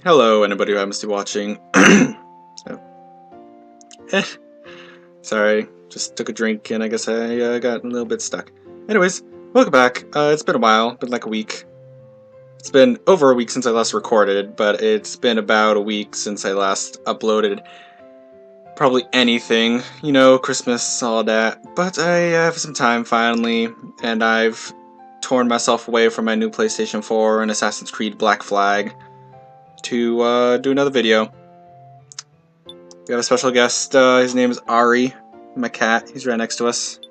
Hello, anybody who happens to be watching. Oh. Sorry, just took a drink and I guess I got a little bit stuck. Anyways, welcome back. It's been a while, been like a week. It's been over a week since I last recorded, but it's been about a week since I last uploaded probably anything. You know, Christmas, all that. But I have some time finally, and I've torn myself away from my new PlayStation 4 and Assassin's Creed Black Flag to do another video. We have a special guest, his name is Ari, my cat. He's right next to us.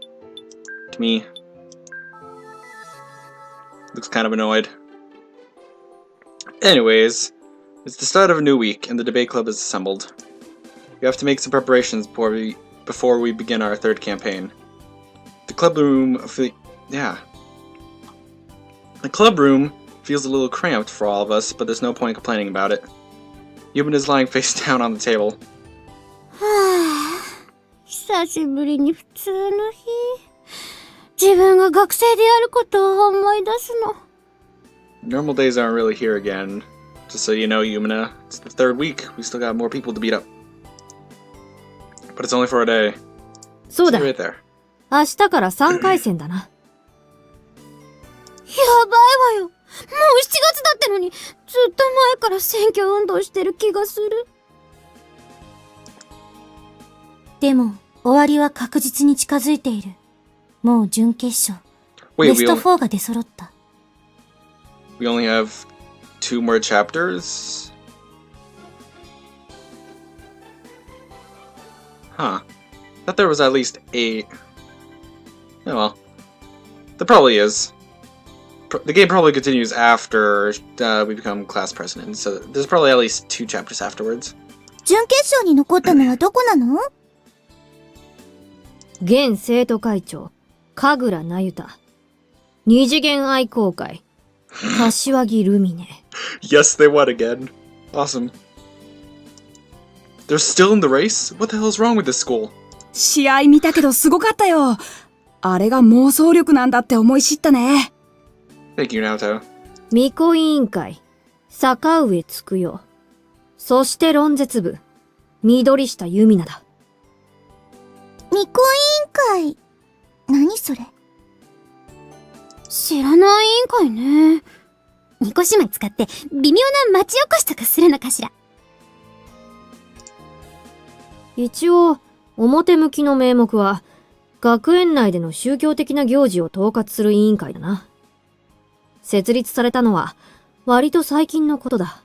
To me. Looks kind of annoyed. Anyways, it's the start of a new week, and the debate club is assembled. We have to make some preparations before we begin our third campaign. The club room feels a little cramped for all of us, but there's no point complaining about it. Yumina is lying face down on the table. 久しぶりに普通の日。自分が学生であることを思い出すの。 Normal days aren't really here again. Just so you know, Yumina, it's the third week. We still got more people to beat up. But it's only for a day. そうだ。 See right there. 明日から3回戦だな。やばいわよ。もう7月だってのに、ずっと前から選挙運動してる気がする。でも、終わりは確実に近づいている。もう準決勝。ベスト4が出揃った。We only have 2 more chapters? Huh. Thought there was at least 8. Oh well. There probably is. The game probably continues after we become class president, so there's probably at least 2 chapters afterwards. 準決勝に残ったのはどこなの？現生徒会長、神楽那由他。二次元愛好会、柏木ルミネ。Yes, they won again. Awesome. They're still in the race? What the hell is wrong with this school? 試合見たけどすごかったよ。あれが妄想力なんだって思い知ったね。Thank you, Naoto. 巫女委員会、坂上つくよ。そして論説部、緑下由美奈だ。巫女委員会。何それ？知らない委員会ね。巫女姉妹使って微妙な町おこしとかするのかしら。一応、表向きの名目は、学園内での宗教的な行事を統括する委員会だな。設立されたのは、割と最近のことだ。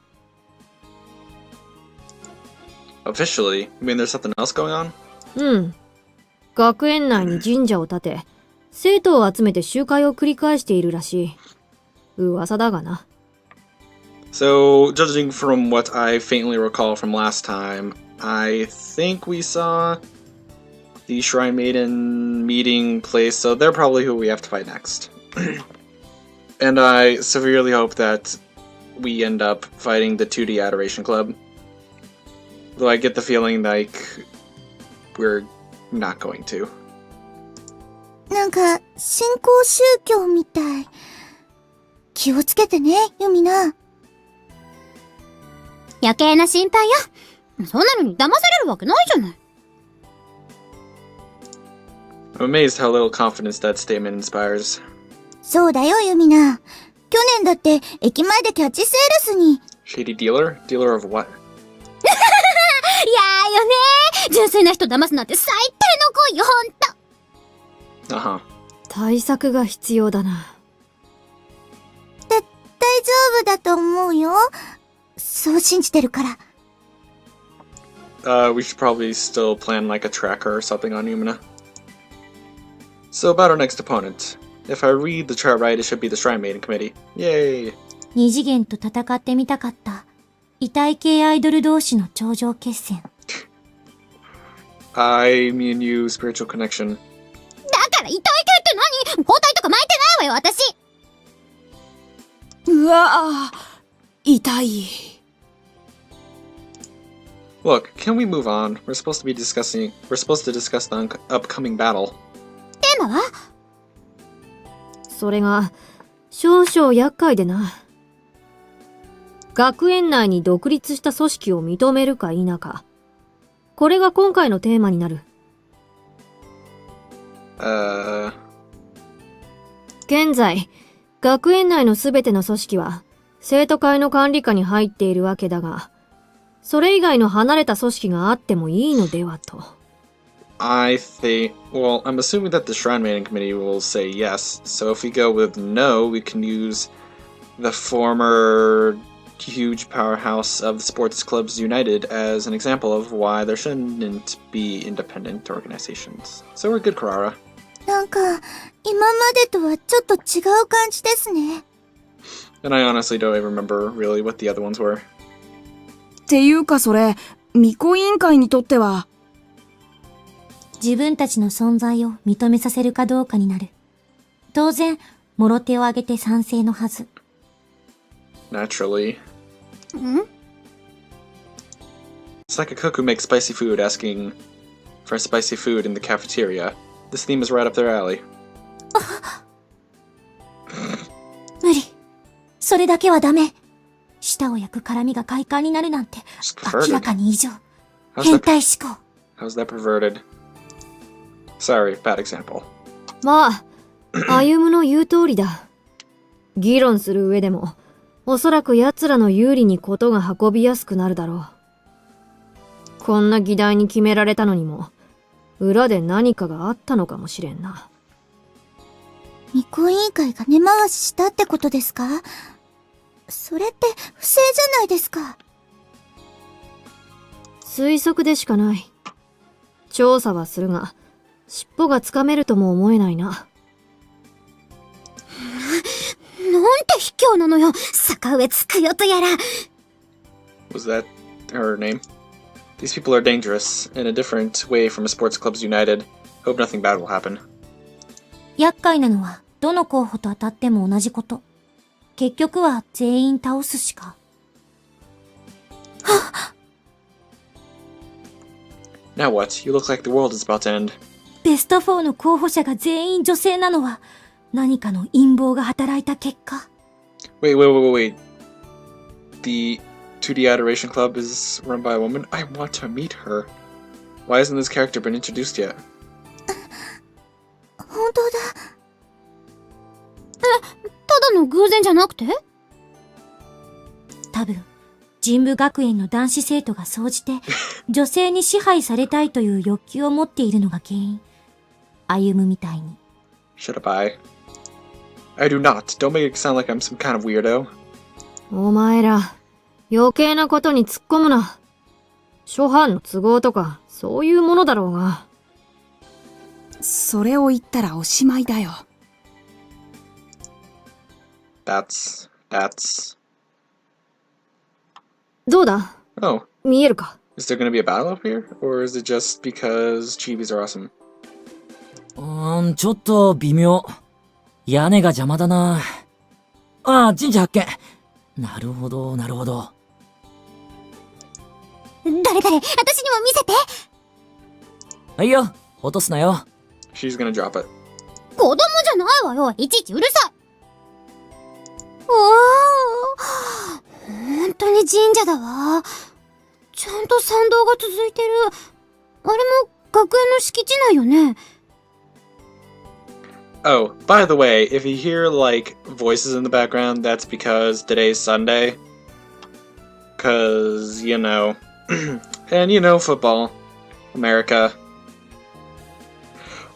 Officially? You mean there's something else going on? うん。学園内に神社を建て、生徒を集めて集会を繰り返しているらしい。噂だがな。So, judging from what I faintly recall from last time, I think we saw the Shrine Maiden meeting place, so they're probably who we have to fight next. And I severely hope that we end up fighting the 2D Adoration Club. Though I get the feeling like we're not going to. なんか、新興宗教みたい。気をつけてね、ユミナ。余計な心配よ。そんなのに騙されるわけないじゃない。I'm amazed how little confidence that statement inspires. そうだよ、ユミナ。去年だって駅前でキャッチセールスに。Shady dealer? Dealer of what? いやーよねー。純粋な人騙すなんて最低の行為よ、ほんと。Uh-huh. 対策が必要だな。大丈夫だと思うよ。そう信じてるから。We should probably still plan like a tracker or something on Yumina. So about our next opponent. If I read the chart right, it should be the Shrine Maiden Committee. Yay! 二次元と戦ってみたかった。異体系アイドル同士の頂上決戦。Me and you, spiritual connection. だから異体系って何？包帯とか巻いてないわよ、私。うわぁ、痛い。Look, can we move on? We're supposed to discuss the upcoming battle. テーマは？それが、少々厄介でな。学園内に独立した組織を認めるか否か。これが今回のテーマになる。現在、学園内のすべての組織は、生徒会の管理下に入っているわけだが、それ以外の離れた組織があってもいいのではと。I think, well, I'm assuming that the Shrine Maiden Committee will say yes, so if we go with no, we can use the former huge powerhouse of the Sports Clubs United as an example of why there shouldn't be independent organizations. So we're good, Karara. なんか、今までとはちょっと違う感じですね。And I honestly don't even remember really what the other ones were. っていうかそれ、巫女委員会にとっては。自分たちの存在を認めさせるかどうかになる。当然、もろ手を挙げて賛成のはず。Naturally. ん It's like a cook who makes spicy food asking for spicy food in the cafeteria. This theme is right up their alley. 無理。それだけはダメ。舌を焼く辛みが快感になるなんて、明らかに異常。変態思考。How's that perverted? Sorry, bad example. まあ、歩むの言う通りだ。議論する上でも、おそらく奴らの有利にことが運びやすくなるだろう。こんな議題に決められたのにも、裏で何かがあったのかもしれんな。巫女委員会が根回ししたってことですか？それって不正じゃないですか。推測でしかない。調査はするが、尻尾がつかめるとも思えないな。なんて卑怯なのよ。坂上つくよとやら。Was that her name? These people are dangerous, in a different way from Sports Clubs United. Hope nothing bad will happen. 厄介なのは、どの候補と当たっても同じこと。結局は全員倒すしか。Now what? You look like the world is about to end. ベスト4の候補者が全員女性なのは、何かの陰謀が働いた結果。Wait. The 2D Adoration Club is run by a woman? I want to meet her. Why hasn't this character been introduced yet? 本当だ。ただの偶然じゃなくて？多分、神武学園の男子生徒が総じて、女性に支配されたいという欲求を持っているのが原因。歩むみたいに。Shut up, I do not. Don't make it sound like I'm some kind of weirdo. お前ら、余計なことに突っ込むな。諸般の都合とか、そういうものだろうが。それを言ったらおしまいだよ。That's... どうだ？ Oh, 見えるか？ is there gonna be a battle up here? Or is it just because chibis are awesome? ちょっと微妙。屋根が邪魔だな。ああ、神社発見。なるほど。誰、私にも見せて。はいよ、落とすなよ。She's gonna drop it. 子供じゃないわよ。いちいちうるさい。おー。本当に神社だわ。ちゃんと参道が続いてる。あれも学園の敷地内よね。Oh, by the way, if you hear, like, voices in the background, that's because today's Sunday. 'Cause, you know, and you know football, America.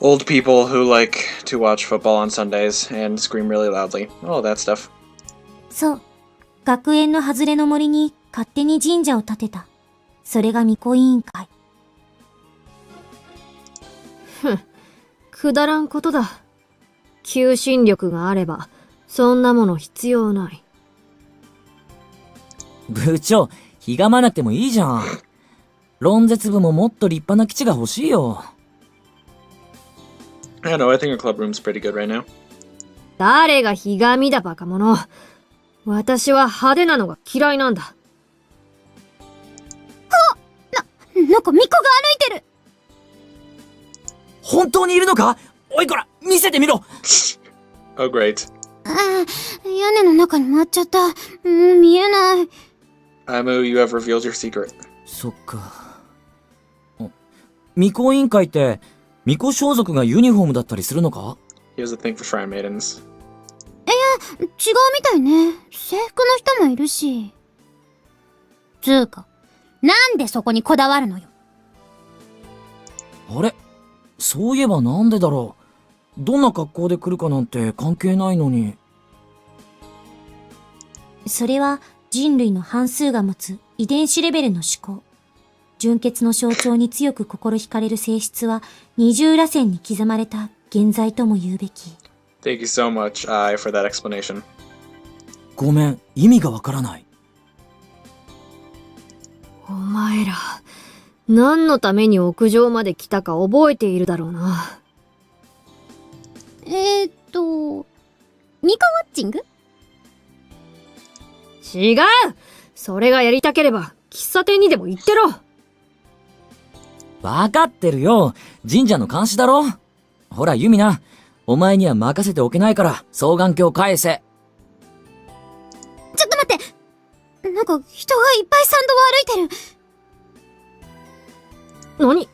Old people who like to watch football on Sundays and scream really loudly. All that stuff. そう。学園の外れの森に勝手に神社を建てた。それが巫女委員会。くだらんことだ。求心力があれば、そんなもの必要ない。部長、ひがまなくてもいいじゃん。論絶部ももっと立派な基地が欲しいよ。I don't know, I think our club room's pretty good right now. 誰がひがみだバカ者。私は派手なのが嫌いなんだ。なんか巫女が歩いてる。本当にいるのか？おいこら、見せてみろ。Oh, great. ああ、屋根の中に回っちゃった。見えない。Amu, you have revealed your secret. そっか。巫女委員会って、巫女装束がユニフォームだったりするのか？ He has a thing for Shrine Maidens. 違うみたいね。制服の人もいるし。つーか、なんでそこにこだわるのよ。あれ？そういえばなんでだろう。どんな格好で来るかなんて関係ないのに。それは人類の半数が持つ遺伝子レベルの思考。純潔の象徴に強く心惹かれる性質は二重らせんに刻まれた現在とも言うべき。Thank you so much, for that explanation. ごめん、意味がわからない。お前ら、何のために屋上まで来たか覚えているだろうな。ニカウォッチング？違う！それがやりたければ、喫茶店にでも行ってろ！わかってるよ。神社の監視だろ。ほら、ユミナ。お前には任せておけないから、双眼鏡返せ。ちょっと待って！なんか人がいっぱい参道を歩いてる。何？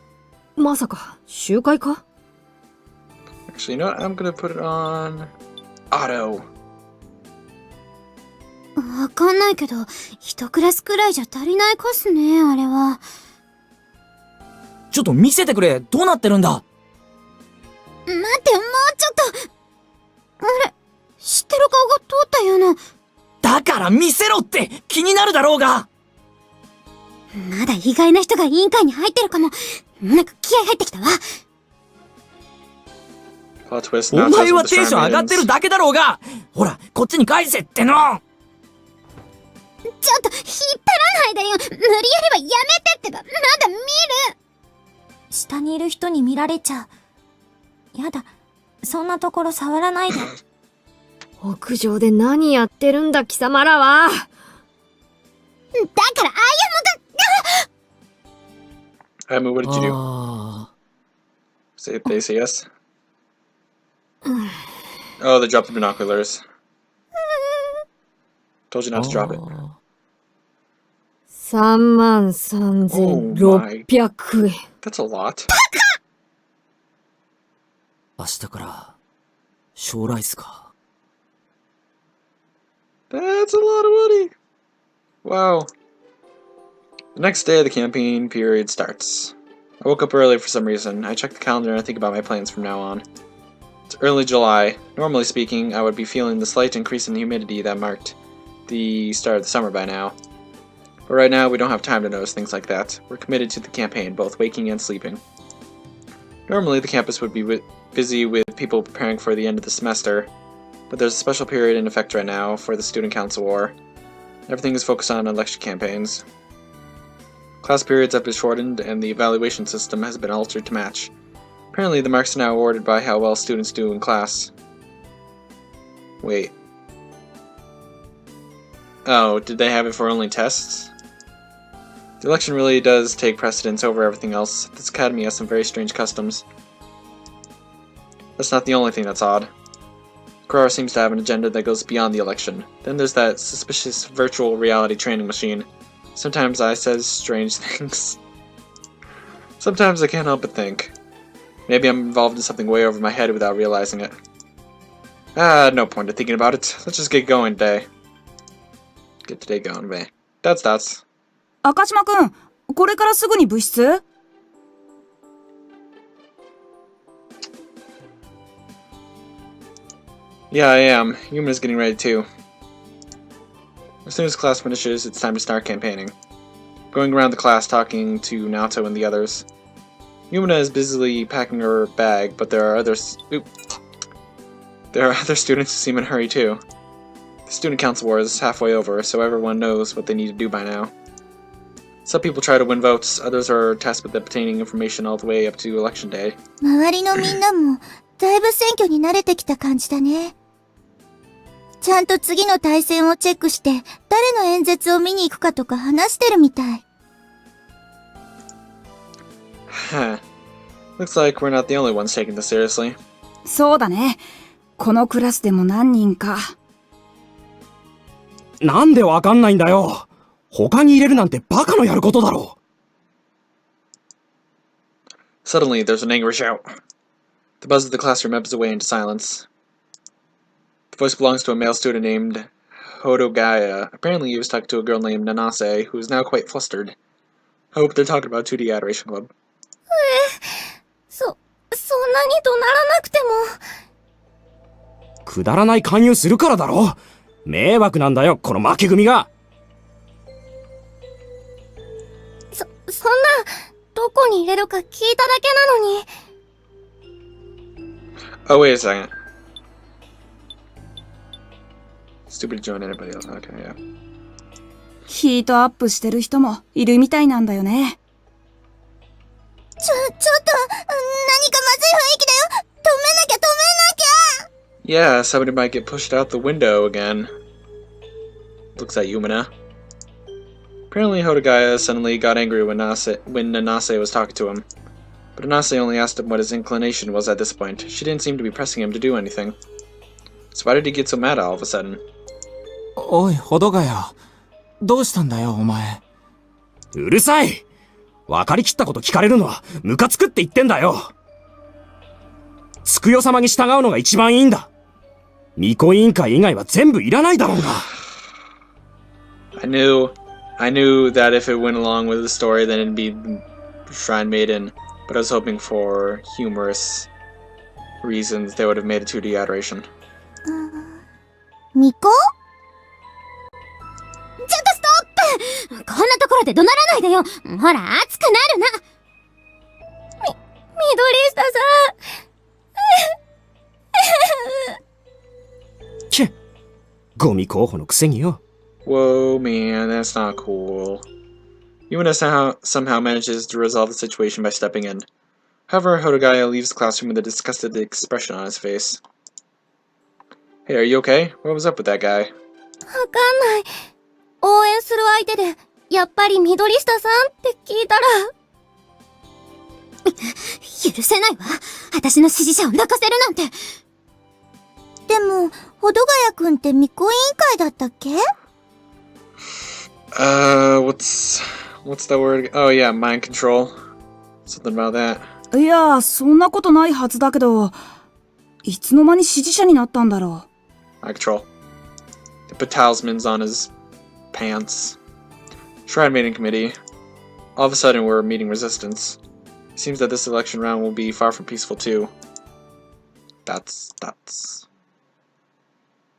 まさか、集会か？ Actually, you know what? I'm gonna put it on auto. わかんないけど、一クラスくらいじゃ足りないコスね、あれは。ちょっと見せてくれ。どうなってるんだ？待って、もうちょっと。あれ、知ってる顔が通ったような。だから見せろって気になるだろうが。まだ意外な人が委員会に入ってるかも。なんか気合入ってきたわ。Plot twist. お Not 前 just は with the テンション Shrine 上がってる Maidens. だけだろうが。ほら、こっちに返せっての。ちょっと引っ張らないでよ。無理やりはやめてってば。まだ見る。下にいる人に見られちゃう。やだ。そんなところ触らないで。屋上で何やってるんだ貴様らは。だからAmu, what did you do? あ They say yes? Oh, they dropped the binoculars. Told you not to drop it. 33,600円。That's a lot. 明日から将来っすか。 That's a lot of money. Wow. The next day of the campaign period starts. I woke up early for some reason. I check the calendar and I think about my plans from now on. It's early July. Normally speaking, I would be feeling the slight increase in humidity that marked the start of the summer by now. But right now, we don't have time to notice things like that. We're committed to the campaign, both waking and sleeping. Normally, the campus would be busy with people preparing for the end of the semester, but there's a special period in effect right now for the Student Council War. Everything is focused on election campaigns. Class periods have been shortened, and the evaluation system has been altered to match. Apparently, the marks are now awarded by how well students do in class. Wait. Oh, did they have it for only tests? The election really does take precedence over everything else. This academy has some very strange customs. That's not the only thing that's odd. Kurara seems to have an agenda that goes beyond the election. Then there's that suspicious virtual reality training machine. Sometimes I says strange things. Sometimes I can't help but think. Maybe I'm involved in something way over my head without realizing it. No point in thinking about it. Let's just get going today. Get today going, bae. That's. 赤島くん、これからすぐに部室？ Yeah, I am. Yumina's getting ready too. As soon as class finishes, it's time to start campaigning. Going around the class talking to Naoto and the others. Yumina is busily packing her bag, but there are other students who seem in a hurry too. The Student Council War is halfway over, so everyone knows what they need to do by now. Some people try to win votes, others are tasked with obtaining information all the way up to election day. 周りのみんなも、だいぶ選挙に慣れてきた感じだね。ちゃんと次の対戦をチェックして、誰の演説を見に行くかとか話してるみたい。Huh. Looks like we're not the only ones taking this seriously. そうだね。このクラスでも何人か。なんでわかんないんだよ。他に入れるなんてバカのやることだろう。 Suddenly, there's an angry shout. The buzz of the classroom ebbs away into silence. The voice belongs to a male student named Hodogaya. Apparently, he was talking to a girl named Nanase, who is now quite flustered. I hope they're talking about 2D Adoration Club. そんなに怒鳴らなくても。くだらない勧誘するからだろ。迷惑なんだよ、この負け組が。そんな、どこに入れるか聞いただけなのに。Oh, wait a second. Stupid to join anybody else. Okay, yeah. ヒートアップしてる人もいるみたいなんだよね。ちょっと、何かまずい雰囲気だよ。止めなきゃ。 Yeah, somebody might get pushed out the window again. Looks at Yumina. Apparently, Hodogaya suddenly got angry when Nanase was talking to him. But Nanase only asked him what his inclination was at this point. She didn't seem to be pressing him to do anything. So why did he get so mad all of a sudden? おい、ほどがや。どうしたんだよ、お前。うるさい。分かりきったこと聞かれるのはムカつくって言ってんだよ。つくよ様に従うのが一番いいんだ。巫女委員会以外は全部いらないだろうが。I knew that if it went along with the story, then it'd be Shrine Maiden, but I was hoping for humorous reasons they would have made a 2D adoration. 巫女？ちょっとストップ！こんなところで怒鳴らないでよ。ほら、熱くなるな。緑下さん。けっ、ゴミ候補のくせによ。Whoa, man, that's not cool. Yumina somehow manages to resolve the situation by stepping in. However, Hodogaya leaves the classroom with a disgusted expression on his face. Hey, are you okay? What was up with that guy? わかんない。応援する相手で、やっぱり緑下さんって聞いたら。許せないわ。私の支持者を泣かせるなんて。でも、ほどがやくんって巫女委員会だったっけ？ What's that word? Oh yeah, mind control. Something about that. いや、そんなことないはずだけど、いつの間に支持者になったんだろう。Mind control. They put talismans on his pants. Shrine Maiden Committee. All of a sudden, we're meeting resistance. It seems that this election round will be far from peaceful too. That's...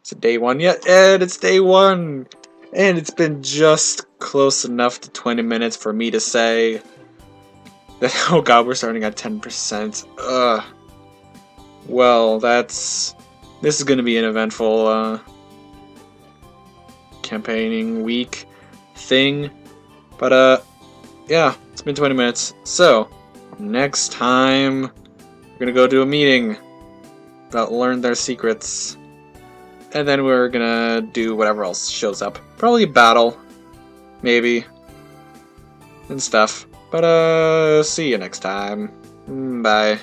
Is it day one yet? And it's day one! And it's been just close enough to 20 minutes for me to say that, oh god, we're starting at 10%. Ugh. Well, this is gonna be an eventful, campaigning week thing. But, yeah, it's been 20 minutes. So, next time, we're gonna go to a meeting about learn their secrets. And then we're gonna do whatever else shows up. Probably battle. Maybe. And stuff. But, see you next time. Bye.